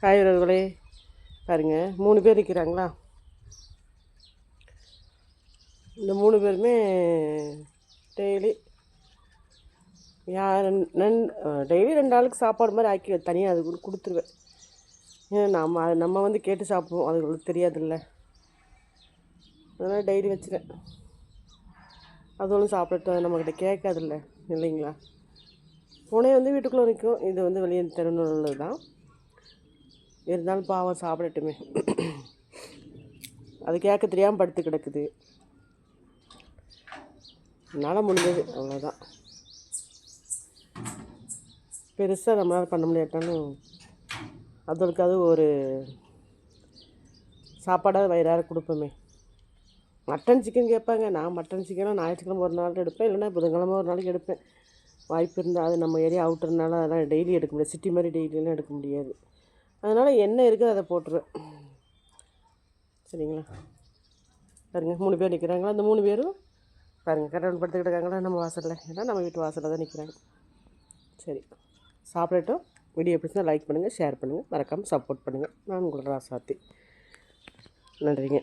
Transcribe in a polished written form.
Hi உறவுகளே, பாருங்கள் 3 பேர் இருக்கிறாங்களா. இந்த 3 பேருமே டெய்லி டெய்லி 2 ஆளுக்கு சாப்பாடு மாதிரி ஆக்கி தனியாக அது கொடுத்துருவேன். ஏன்னா நம்ம வந்து கேட்டு சாப்பிடுவோம், அதுங்களுக்கு தெரியாதுல்ல. அதனால் டெய்லி வச்சுருவேன். அதுவும் சாப்பிட்டு நம்மக்கிட்ட கேட்காதில்ல, இல்லைங்களா. பூனை வந்து வீட்டுக்குள்ளே நிற்கும், இது வந்து வெளியே திறனுள்ளது தான். இருந்தாலும் பாவம் சாப்பிடட்டுமே. அது கேட்க தெரியாமல் படுத்து கிடக்குது. என்னால் முடிஞ்சது அவ்வளோதான். பெருசாக நம்மளால் பண்ண முடியாட்டாலும் அதற்கு அது ஒரு சாப்பாடாக வயிறார கொடுப்போமே. மட்டன் சிக்கன் கேட்பாங்க. நான் மட்டன் சிக்கனும் ஞாயிற்றுக்கிழமை ஒரு நாள் எடுப்பேன், இல்லைன்னா புதன்கிழமை ஒரு நாளைக்கு எடுப்பேன். வாய்ப்பு இருந்தால் அது நம்ம ஏரியா அவுட்டர்னால அதெல்லாம் டெய்லி எடுக்க முடியாது. சிட்டி மாதிரி டெய்லியெலாம் எடுக்க முடியாது. அதனால் என்ன இருக்குது அதை போட்டுருவேன். சரிங்களா. பாருங்கள் 3 பேர் நிற்கிறாங்களா. அந்த 3 பேரும் பாருங்கள் கடவுள் படுத்துக்கிட்டு இருக்காங்களா நம்ம வாசலில். ஏன்னா நம்ம வீட்டு வாசலில் தான் நிற்கிறாங்க. சரி, சாப்பிடட்டும். வீடியோ பிடிச்சா லைக் பண்ணுங்கள், ஷேர் பண்ணுங்கள், மறக்காமல் சப்போர்ட் பண்ணுங்கள். நான் உங்களோட ராசாத்தி. நன்றிங்க.